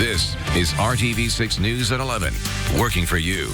This is RTV6 News at 11, working for you.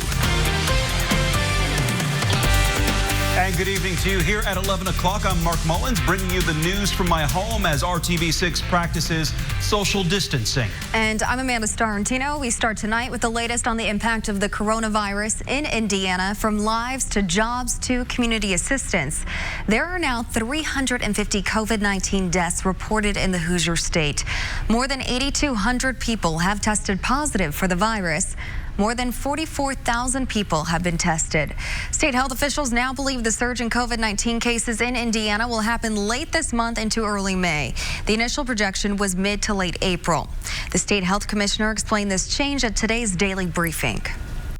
And good evening to you. Here at 11 o'clock, I'm Mark Mullins, bringing you the news from my home as RTV6 practices social distancing. And I'm Amanda Starantino. We start tonight with the latest on the impact of the coronavirus in Indiana, from lives to jobs to community assistance. There are now 350 COVID-19 deaths reported in the Hoosier State. More than 8,200 people have tested positive for the virus. More than 44,000 people have been tested. State health officials now believe the surge in COVID-19 cases in Indiana will happen late this month into early May. The initial projection was mid to late April. The state health commissioner explained this change at today's daily briefing.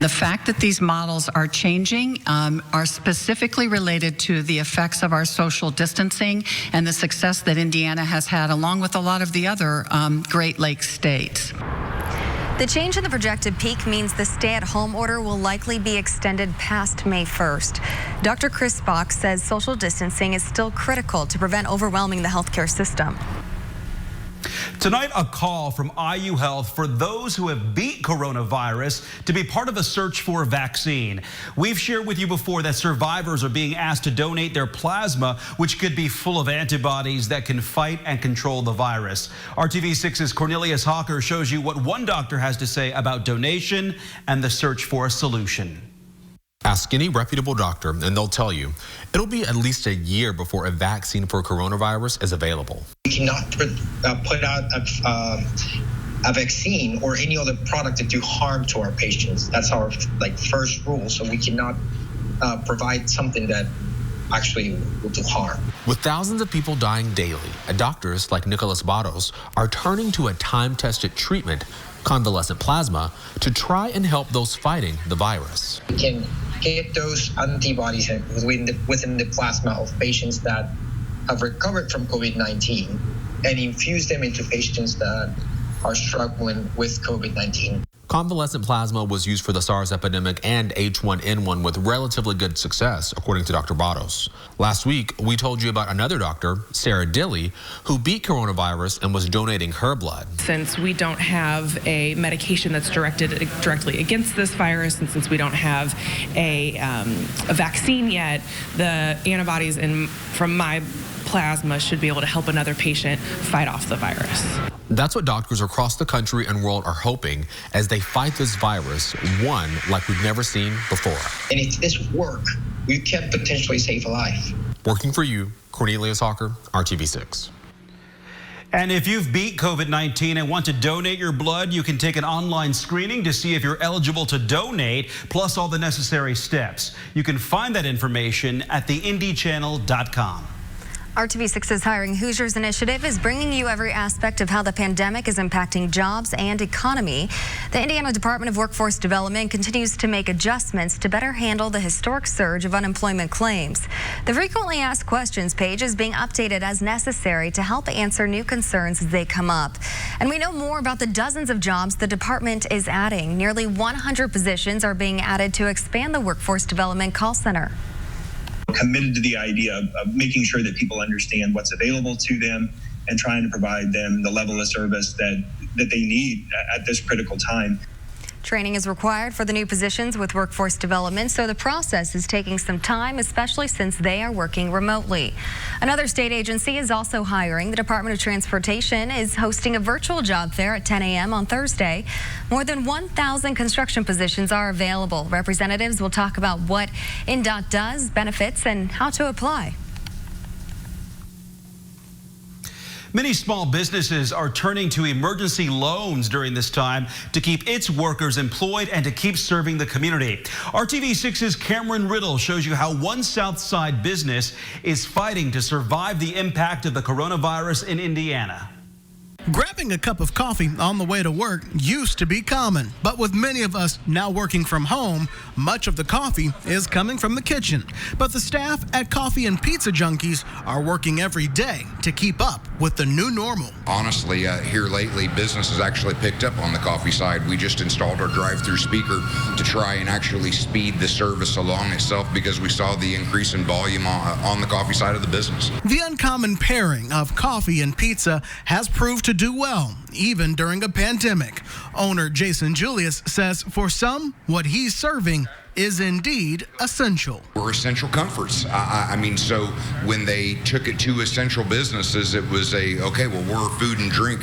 The fact that these models are changing are specifically related to the effects of our social distancing and the success that Indiana has had, along with a lot of the other Great Lakes states. The change in the projected peak means the stay-at-home order will likely be extended past May 1st. Dr. Chris Bach says social distancing is still critical to prevent overwhelming the healthcare system. Tonight, a call from IU Health for those who have beat coronavirus to be part of a search for a vaccine. We've shared with you before that survivors are being asked to donate their plasma, which could be full of antibodies that can fight and control the virus. RTV6's Cornelius Hawker shows you what one doctor has to say about donation and the search for a solution. Ask any reputable doctor and they'll tell you it'll be at least a year before a vaccine for coronavirus is available. We cannot put out a vaccine or any other product to do harm to our patients. That's our first rule. So we cannot provide something that actually will do harm. With thousands of people dying daily, doctors like Nicholas Barros are turning to a time-tested treatment, convalescent plasma, to try and help those fighting the virus. We can get those antibodies within the plasma of patients that have recovered from COVID-19 and infuse them into patients that are struggling with COVID-19. Convalescent plasma was used for the SARS epidemic and H1N1 with relatively good success, according to Dr. Barros. Last week, we told you about another doctor, Sarah Dilley, who beat coronavirus and was donating her blood. Since we don't have a medication that's directly against this virus, and since we don't have a vaccine yet, the antibodies from my plasma should be able to help another patient fight off the virus. That's what doctors across the country and world are hoping as they fight this virus, one like we've never seen before. And if this works, we can potentially save a life. Working for you, Cornelius Hawker, RTV6. And if you've beat COVID-19 and want to donate your blood, you can take an online screening to see if you're eligible to donate, plus all the necessary steps. You can find that information at theindychannel.com. RTV6's Hiring Hoosiers initiative is bringing you every aspect of how the pandemic is impacting jobs and economy. The Indiana Department of Workforce Development continues to make adjustments to better handle the historic surge of unemployment claims. The frequently asked questions page is being updated as necessary to help answer new concerns as they come up. And we know more about the dozens of jobs the department is adding. Nearly 100 positions are being added to expand the Workforce Development call center. Committed to the idea of making sure that people understand what's available to them and trying to provide them the level of service that they need at this critical time. Training is required for the new positions with Workforce Development, so the process is taking some time, especially since they are working remotely. Another state agency is also hiring. The Department of Transportation is hosting a virtual job fair at 10 a.m. on Thursday. More than 1,000 construction positions are available. Representatives will talk about what INDOT does, benefits, and how to apply. Many small businesses are turning to emergency loans during this time to keep its workers employed and to keep serving the community. RTV6's Cameron Riddle shows you how one South Side business is fighting to survive the impact of the coronavirus in Indiana. Grabbing a cup of coffee on the way to work used to be common, but with many of us now working from home, much of the coffee is coming from the kitchen. But the staff at Coffee and Pizza Junkies are working every day to keep up with the new normal. Honestly, here lately, business has actually picked up on the coffee side. We just installed our drive-through speaker to try and actually speed the service along itself because we saw the increase in volume on the coffee side of the business. The uncommon pairing of coffee and pizza has proved to do well, even during a pandemic. Owner Jason Julius says for some, what he's serving is indeed essential. We're essential comforts. I mean, so when they took it to essential businesses, it was okay, well, we're food and drink.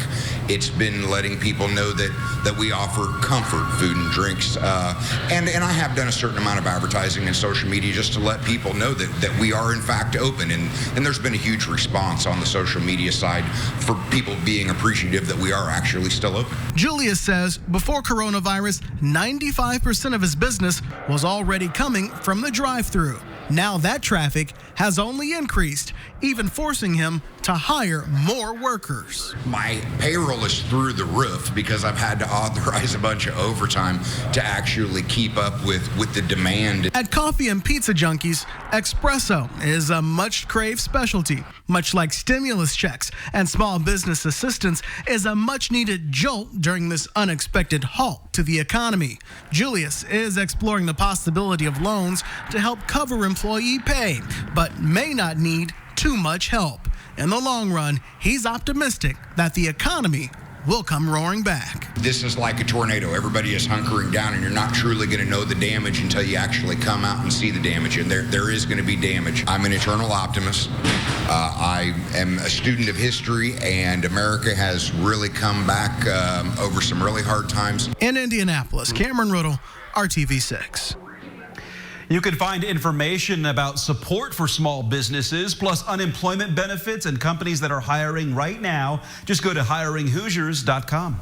It's been letting people know that we offer comfort food and drinks. And I have done a certain amount of advertising and social media just to let people know that we are in fact open. And there's been a huge response on the social media side for people being appreciative that we are actually still open. Julius says before coronavirus, 95% of his business was already coming from the drive-thru. Now that traffic has only increased, even forcing him to hire more workers. My payroll is through the roof because I've had to authorize a bunch of overtime to actually keep up with the demand. At Coffee and Pizza Junkies, espresso is a much-craved specialty. Much like stimulus checks and small business assistance is a much-needed jolt during this unexpected halt to the economy. Julius is exploring the possibility of loans to help cover employee pay, but may not need too much help. In the long run, he's optimistic that the economy will come roaring back. This is like a tornado. Everybody is hunkering down, and you're not truly going to know the damage until you actually come out and see the damage. And there is going to be damage. I'm an eternal optimist. I am a student of history, and America has really come back over some really hard times. In Indianapolis, Cameron Riddle, RTV6. You can find information about support for small businesses, plus unemployment benefits and companies that are hiring right now. Just go to hiringhoosiers.com.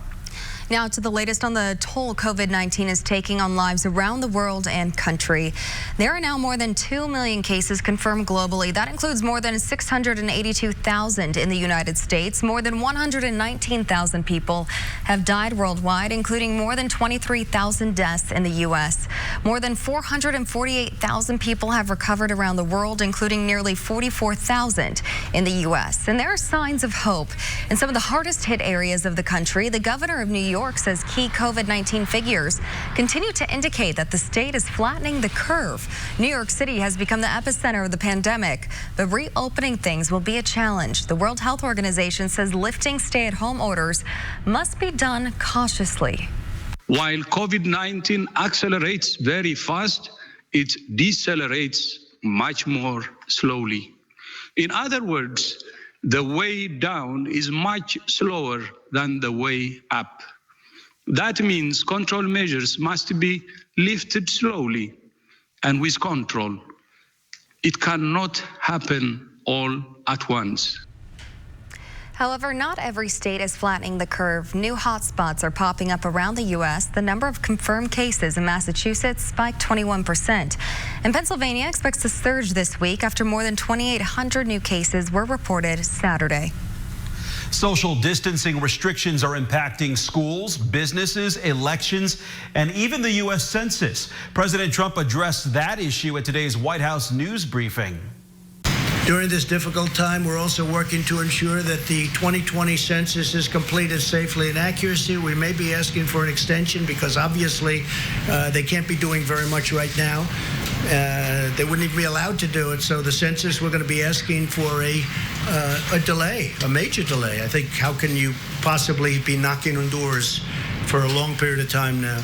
Now to the latest on the toll COVID-19 is taking on lives around the world and country. There are now more than 2 million cases confirmed globally. That includes more than 682,000 in the United States. More than 119,000 people have died worldwide, including more than 23,000 deaths in the U.S. More than 448,000 people have recovered around the world, including nearly 44,000 in the U.S. And there are signs of hope in some of the hardest hit areas of the country. The governor of New York says key COVID-19 figures continue to indicate that the state is flattening the curve. New York City has become the epicenter of the pandemic, but reopening things will be a challenge. The World Health Organization says lifting stay-at-home orders must be done cautiously. While COVID-19 accelerates very fast, it decelerates much more slowly. In other words, the way down is much slower than the way up. That means control measures must be lifted slowly and with control. It cannot happen all at once. However, not every state is flattening the curve. New hotspots are popping up around the U.S. The number of confirmed cases in Massachusetts spiked 21%. And Pennsylvania expects to surge this week after more than 2,800 new cases were reported Saturday. Social distancing restrictions are impacting schools, businesses, elections, and even the U.S. Census. President Trump addressed that issue at today's White House news briefing. During this difficult time, we're also working to ensure that the 2020 census is completed safely and accurately. We may be asking for an extension because obviously they can't be doing very much right now. They wouldn't even be allowed to do it. So the census, we're going to be asking for a delay, a major delay. I think how can you possibly be knocking on doors for a long period of time now?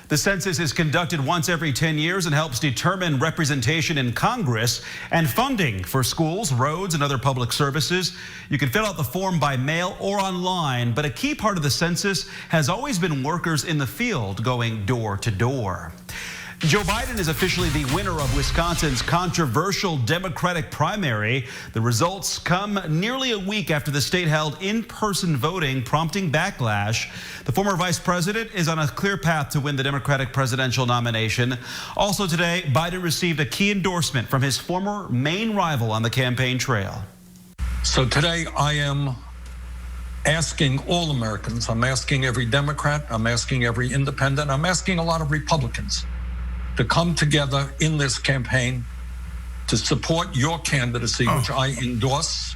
The census is conducted once every 10 years and helps determine representation in Congress and funding for schools, roads, and other public services. You can fill out the form by mail or online, but a key part of the census has always been workers in the field going door to door. Joe Biden is officially the winner of Wisconsin's controversial Democratic primary. The results come nearly a week after the state held in-person voting, prompting backlash. The former vice president is on a clear path to win the Democratic presidential nomination. Also today, Biden received a key endorsement from his former main rival on the campaign trail. So today I am asking all Americans, I'm asking every Democrat, I'm asking every independent, I'm asking a lot of Republicans to come together in this campaign to support your candidacy, which I endorse.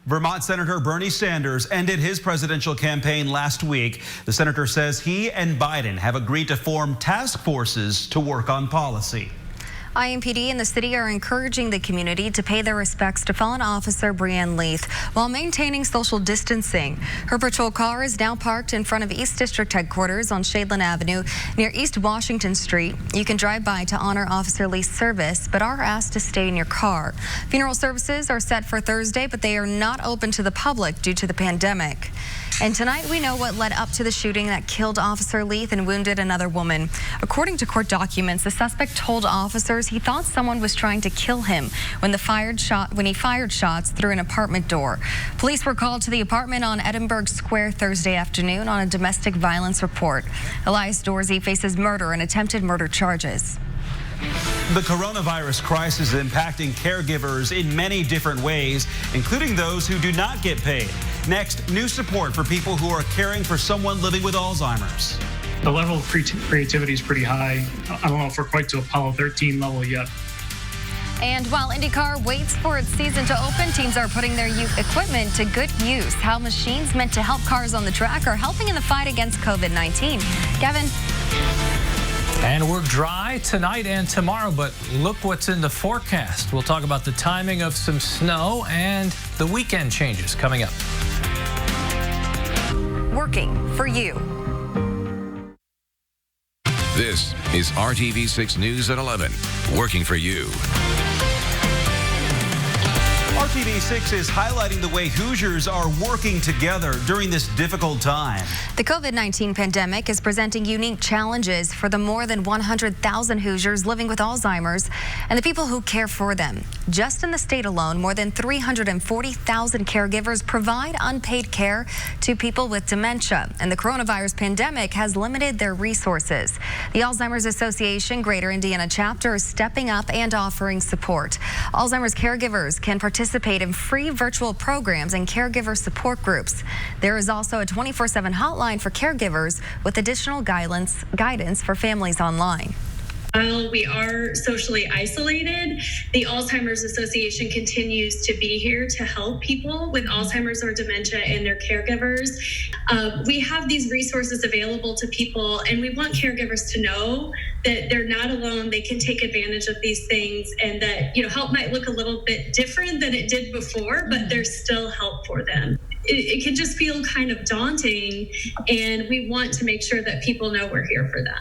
Vermont Senator Bernie Sanders ended his presidential campaign last week. The senator says he and Biden have agreed to form task forces to work on policy. IMPD and the city are encouraging the community to pay their respects to fallen officer Breanne Leith while maintaining social distancing. Her patrol car is now parked in front of East District headquarters on Shadeland Avenue near East Washington Street. You can drive by to honor Officer Leith's service, but are asked to stay in your car. Funeral services are set for Thursday, but they are not open to the public due to the pandemic. And tonight we know what led up to the shooting that killed Officer Leith and wounded another woman. According to court documents, the suspect told officers he thought someone was trying to kill him when he fired shots through an apartment door. Police were called to the apartment on Edinburgh Square Thursday afternoon on a domestic violence report. Elias Dorsey faces murder and attempted murder charges. The coronavirus crisis is impacting caregivers in many different ways, including those who do not get paid. Next, new support for people who are caring for someone living with Alzheimer's. The level of creativity is pretty high. I don't know if we're quite to Apollo 13 level yet. And while IndyCar waits for its season to open, teams are putting their equipment to good use. How machines meant to help cars on the track are helping in the fight against COVID-19. Kevin? And we're dry tonight and tomorrow, but look what's in the forecast. We'll talk about the timing of some snow and the weekend changes coming up. Working for you. This is RTV6 News at 11. Working for you. RTV6 is highlighting the way Hoosiers are working together during this difficult time. The COVID-19 pandemic is presenting unique challenges for the more than 100,000 Hoosiers living with Alzheimer's and the people who care for them. Just in the state alone, more than 340,000 caregivers provide unpaid care to people with dementia, and the coronavirus pandemic has limited their resources. The Alzheimer's Association Greater Indiana chapter is stepping up and offering support. Alzheimer's caregivers can participate in free virtual programs and caregiver support groups. There is also a 24/7 hotline for caregivers with additional guidance for families online. While we are socially isolated, the Alzheimer's Association continues to be here to help people with Alzheimer's or dementia and their caregivers. We have these resources available to people, and we want caregivers to know that they're not alone. They can take advantage of these things, and that, you know, help might look a little bit different than it did before, but there's still help for them. It can just feel kind of daunting, and we want to make sure that people know we're here for them.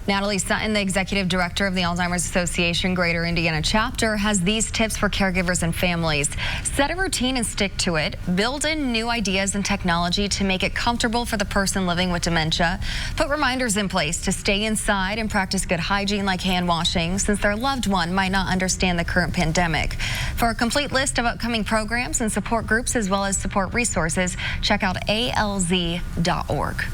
Natalie Sutton, the executive director of the Alzheimer's Association Greater Indiana chapter, has these tips for caregivers and families. Set a routine and stick to it. Build in new ideas and technology to make it comfortable for the person living with dementia. Put reminders in place to stay inside and practice good hygiene like hand washing, since their loved one might not understand the current pandemic. For a complete list of upcoming programs and support groups as well as support resources, check out alz.org.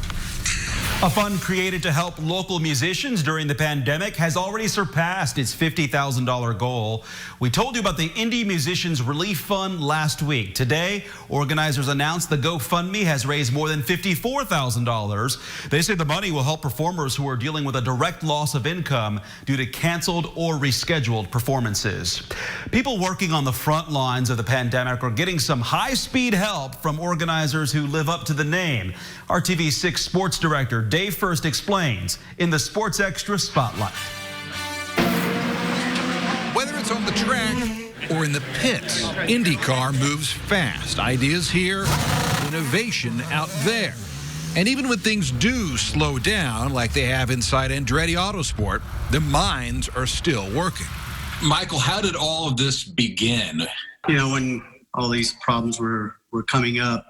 A fund created to help local musicians during the pandemic has already surpassed its $50,000 goal. We told you about the Indie Musicians Relief Fund last week. Today, organizers announced the GoFundMe has raised more than $54,000. They say the money will help performers who are dealing with a direct loss of income due to canceled or rescheduled performances. People working on the front lines of the pandemic are getting some high-speed help from organizers who live up to the name. RTV6 sports director Dave First explains in the Sports Extra Spotlight. Whether it's on the track or in the pits, IndyCar moves fast. Ideas here, innovation out there. And even when things do slow down, like they have inside Andretti Autosport, the minds are still working. Michael, how did all of this begin? You know, when all these problems were coming up,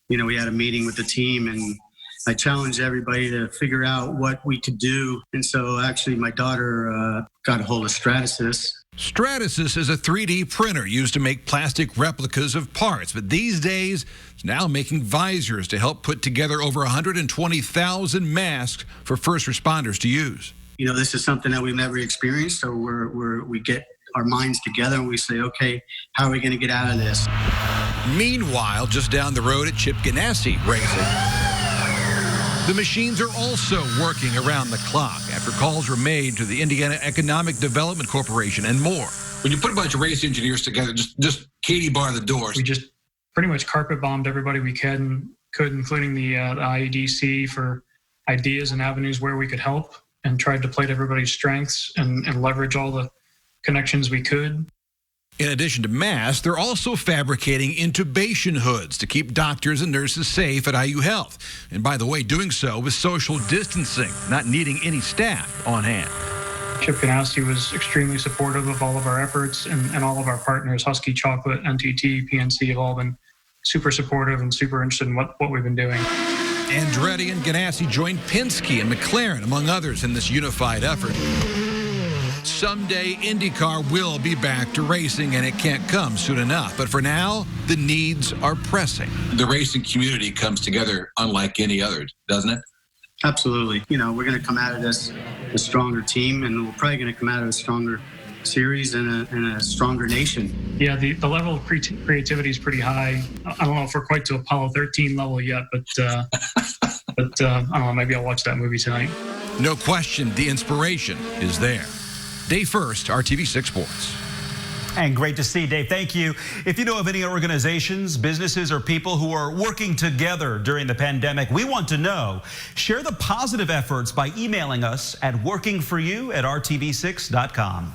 you know, we had a meeting with the team, and I challenged everybody to figure out what we could do. And so actually my daughter got a hold of Stratasys. Stratasys is a 3D printer used to make plastic replicas of parts, but these days it's now making visors to help put together over 120,000 masks for first responders to use. You know, this is something that we've never experienced, so we get our minds together and we say, okay, how are we going to get out of this? Meanwhile, just down the road at Chip Ganassi Racing, the machines are also working around the clock after calls were made to the Indiana Economic Development Corporation and more. When you put a bunch of race engineers together, just Katie bar the doors. We just pretty much carpet bombed everybody we could, including the IEDC, for ideas and avenues where we could help. and tried to play to everybody's strengths and leverage all the connections we could. In addition to masks, they're also fabricating intubation hoods to keep doctors and nurses safe at IU Health. And by the way, doing so with social distancing, not needing any staff on hand. Chip Ganowski was extremely supportive of all of our efforts, and all of our partners, Husky Chocolate, NTT, PNC, have all been super supportive and super interested in what we've been doing. Andretti and Ganassi joined Penske and McLaren, among others, in this unified effort. Someday, IndyCar will be back to racing, and it can't come soon enough. But for now, the needs are pressing. The racing community comes together unlike any other, doesn't it? Absolutely. You know, we're going to come out of this a stronger team, and we're probably going to come out of a stronger series and a stronger nation. Yeah, the level of creativity is pretty high. I don't know if we're quite to Apollo 13 level yet, but I don't know, maybe I'll watch that movie tonight. No question, the inspiration is there. Day first, RTV6 Sports. And great to see, Dave. Thank you. If you know of any organizations, businesses, or people who are working together during the pandemic, we want to know. Share the positive efforts by emailing us at workingforyou@rtv6.com.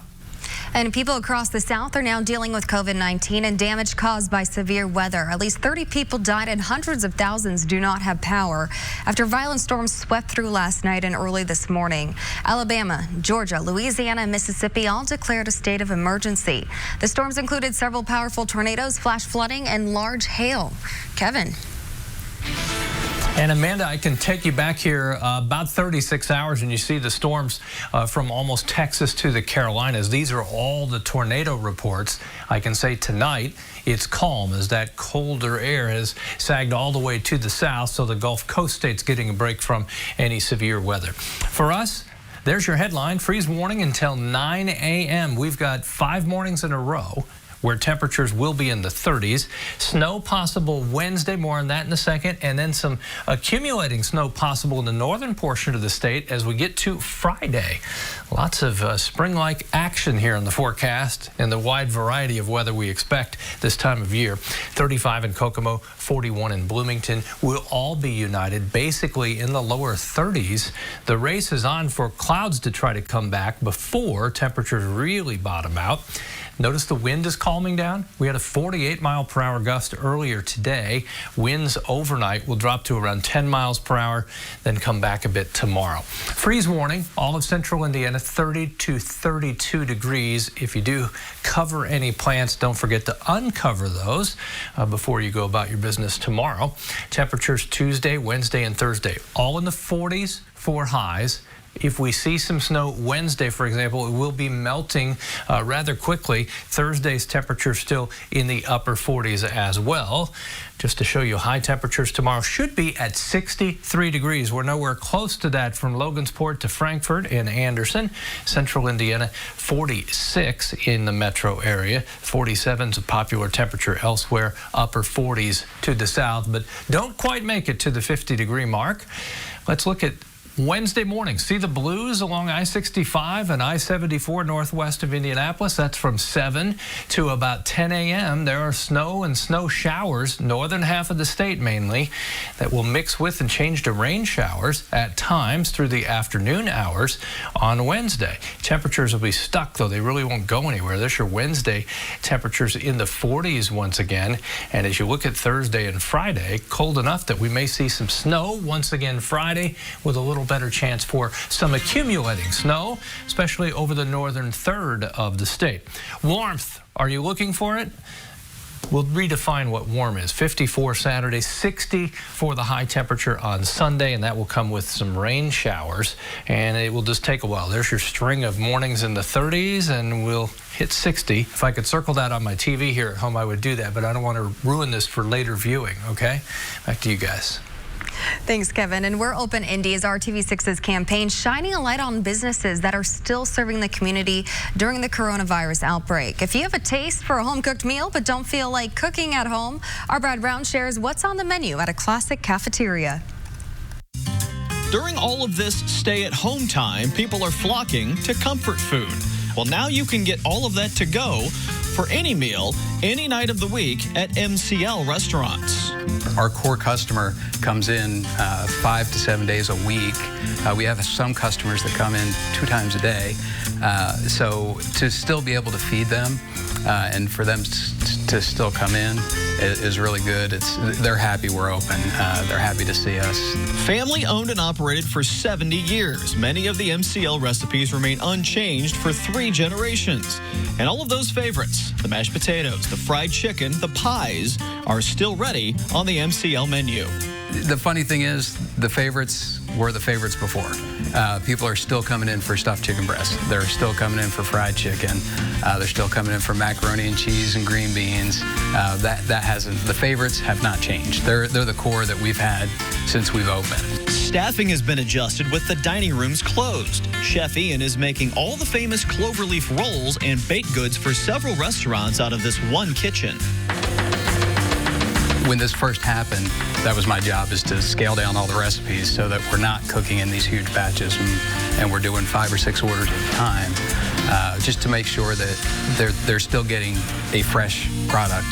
And people across the South are now dealing with COVID-19 and damage caused by severe weather. At least 30 people died and hundreds of thousands do not have power after violent storms swept through last night and early this morning. Alabama, Georgia, Louisiana, and Mississippi all declared a state of emergency. The storms included several powerful tornadoes, flash flooding, and large hail. Kevin. And Amanda, I can take you back here about 36 hours and you see the storms from almost Texas to the Carolinas. These are all the tornado reports. I can say tonight it's calm as that colder air has sagged all the way to the south, so the Gulf Coast states getting a break from any severe weather. For us, there's your headline. Freeze warning until 9 a.m. We've got 5 mornings in a row where temperatures will be in the 30s. Snow possible Wednesday, more on that in a second, and then some accumulating snow possible in the northern portion of the state as we get to Friday. Lots of spring-like action here in the forecast and the wide variety of weather we expect this time of year. 35 in Kokomo, 41 in Bloomington. We'll all be united basically in the lower 30s. The race is on for clouds to try to come back before temperatures really bottom out. Notice the wind is calming down. We had a 48-mile-per-hour gust earlier today. Winds overnight will drop to around 10 miles per hour, then come back a bit tomorrow. Freeze warning, all of central Indiana, 30 to 32 degrees. If you do cover any plants, don't forget to uncover those before you go about your business tomorrow. Temperatures Tuesday, Wednesday, and Thursday, all in the 40s for highs. If we see some snow Wednesday, for example, it will be melting rather quickly. Thursday's temperature still in the upper 40s as well. Just to show you, high temperatures tomorrow should be at 63 degrees. We're nowhere close to that from Logansport to Frankfort and Anderson. Central Indiana, 46 in the metro area. 47 is a popular temperature elsewhere. Upper 40s to the south, but don't quite make it to the 50-degree mark. Let's look at Wednesday morning. See the blues along I-65 and I-74 northwest of Indianapolis. That's from 7 to about 10 a.m. There are snow and snow showers, northern half of the state mainly, that will mix with and change to rain showers at times through the afternoon hours on Wednesday. Temperatures will be stuck, though. They really won't go anywhere. There's your Wednesday. Temperatures in the 40s once again. And as you look at Thursday and Friday, cold enough that we may see some snow once again Friday with a little better chance for some accumulating snow, especially over the northern third of the state. Warmth, are you looking for it? We'll redefine what warm is. 54 Saturday, 60 for the high temperature on Sunday, and that will come with some rain showers, and it will just take a while. There's your string of mornings in the 30s, and we'll hit 60. If I could circle that on my TV here at home, I would do that, but I don't want to ruin this for later viewing, okay? Back to you guys. Thanks, Kevin. And We're Open Indy is RTV6's campaign shining a light on businesses that are still serving the community during the coronavirus outbreak. If you have a taste for a home-cooked meal but don't feel like cooking at home, our Brad Brown shares what's on the menu at a classic cafeteria. During all of this stay-at-home time, people are flocking to comfort food. Well, now you can get all of that to go for any meal, any night of the week at MCL restaurants. Our core customer comes in 5 to 7 days a week. We have some customers that come in 2 times a day. So to still be able to feed them and for them to still come in is really good. They're happy we're open. They're happy to see us. Family owned and operated for 70 years. Many of the MCL recipes remain unchanged for 3 generations. And all of those favorites, the mashed potatoes, the fried chicken, the pies, are still ready on the MCL menu. The funny thing is, the favorites were the favorites before. People are still coming in for stuffed chicken breast. They're still coming in for fried chicken. They're still coming in for macaroni and cheese and green beans. That hasn't. The favorites have not changed. They're the core that we've had since we've opened. Staffing has been adjusted with the dining rooms closed. Chef Ian is making all the famous cloverleaf rolls and baked goods for several restaurants out of this one kitchen. When this first happened, that was my job, is to scale down all the recipes so that we're not cooking in these huge batches and we're doing 5 or 6 orders at a time, just to make sure that they're still getting a fresh product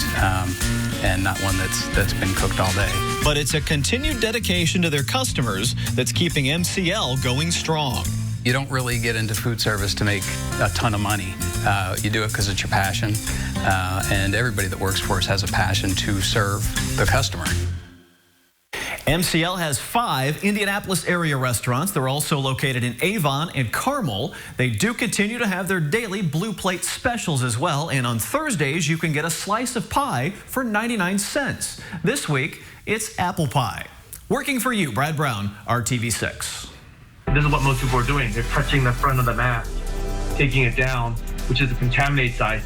and not one that's been cooked all day. But it's a continued dedication to their customers that's keeping MCL going strong. You don't really get into food service to make a ton of money. You do it because it's your passion, and everybody that works for us has a passion to serve the customer. MCL has 5 Indianapolis area restaurants. They're also located in Avon and Carmel. They do continue to have their daily Blue Plate specials as well, and on Thursdays you can get a slice of pie for 99 cents. This week, it's apple pie. Working for you, Brad Brown, RTV6. This is what most people are doing. They're touching the front of the mask, taking it down, which is a contaminate size.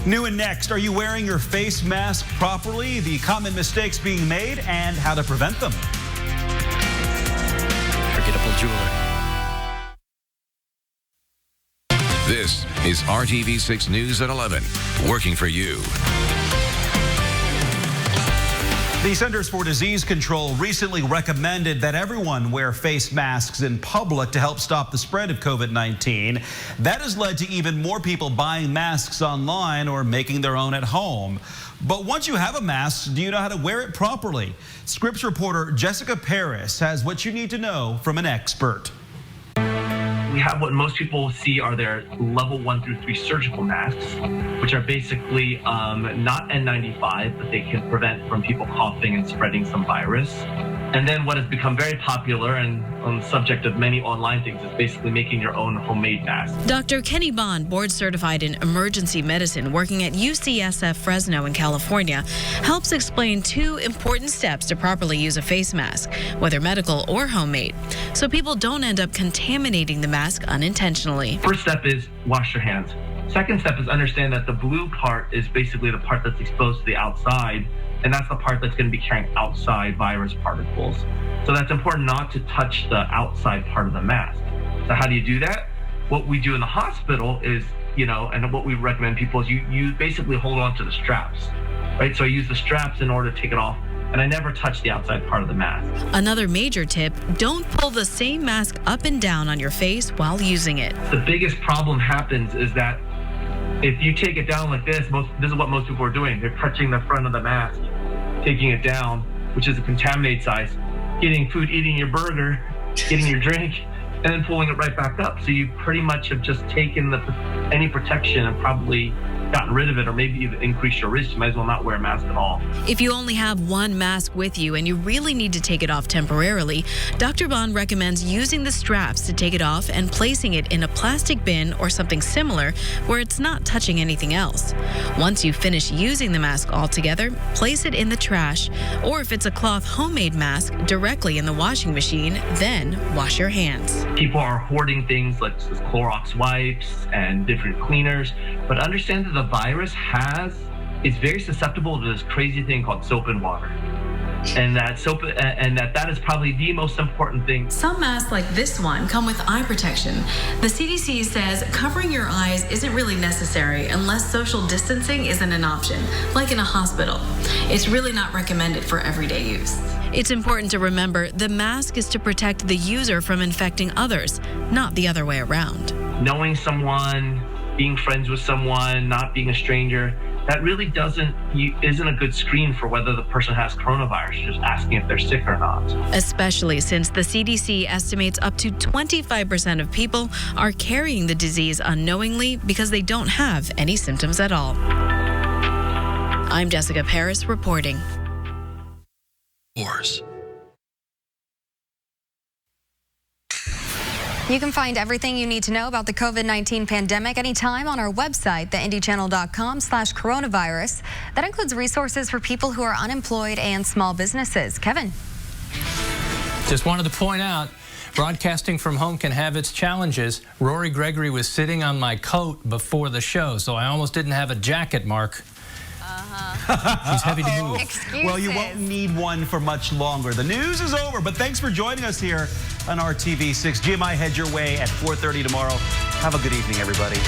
New and next, are you wearing your face mask properly? The common mistakes being made and how to prevent them. Forgettable jeweler. This is RTV6 News at 11. Working for you. The Centers for Disease Control recently recommended that everyone wear face masks in public to help stop the spread of COVID-19. That has led to even more people buying masks online or making their own at home. But once you have a mask, do you know how to wear it properly? Scripps reporter Jessica Paris has what you need to know from an expert. We have what most people see are their level 1 through 3 surgical masks, which are basically not N95, but they can prevent from people coughing and spreading some virus. And then what has become very popular and on the subject of many online things is basically making your own homemade mask. Dr. Kenny Bond, board certified in emergency medicine, working at UCSF Fresno in California, helps explain 2 important steps to properly use a face mask, whether medical or homemade, so people don't end up contaminating the mask unintentionally. First step is wash your hands. Second step is understand that the blue part is basically the part that's exposed to the outside, and that's the part that's going to be carrying outside virus particles. So that's important not to touch the outside part of the mask. So how do you do that? What we do in the hospital is, and what we recommend people is you basically hold on to the straps, right? So I use the straps in order to take it off, and I never touch the outside part of the mask. Another major tip, don't pull the same mask up and down on your face while using it. The biggest problem happens is that if you take it down like this, this is what most people are doing. They're touching the front of the mask, taking it down, which is a contaminate size, getting food, eating your burger, getting your drink, and then pulling it right back up. So you pretty much have just taken any protection and probably gotten rid of it, or maybe even increased your risk. You might as well not wear a mask at all. If you only have one mask with you and you really need to take it off temporarily, Dr. Bond recommends using the straps to take it off and placing it in a plastic bin or something similar where it's not touching anything else. Once you finish using the mask altogether, place it in the trash, or if it's a cloth homemade mask, directly in the washing machine, then wash your hands. People are hoarding things like Clorox wipes and different cleaners, but understand that the virus is very susceptible to this crazy thing called soap and water. And that is probably the most important thing. Some masks like this one come with eye protection. The CDC says covering your eyes isn't really necessary unless social distancing isn't an option, like in a hospital. It's really not recommended for everyday use. It's important to remember the mask is to protect the user from infecting others, not the other way around. Knowing someone, being friends with someone, not being a stranger, that really isn't a good screen for whether the person has coronavirus, just asking if they're sick or not. Especially since the CDC estimates up to 25% of people are carrying the disease unknowingly because they don't have any symptoms at all. I'm Jessica Paris reporting. You can find everything you need to know about the COVID-19 pandemic anytime on our website, theindychannel.com/coronavirus. That includes resources for people who are unemployed and small businesses. Kevin. Just wanted to point out, broadcasting from home can have its challenges. Rory Gregory was sitting on my coat before the show, so I almost didn't have a jacket, Mark. He's heavy to move. Excuses. Well, you won't need one for much longer. The news is over, but thanks for joining us here on RTV6. Jim, I head your way at 4:30 tomorrow. Have a good evening, everybody.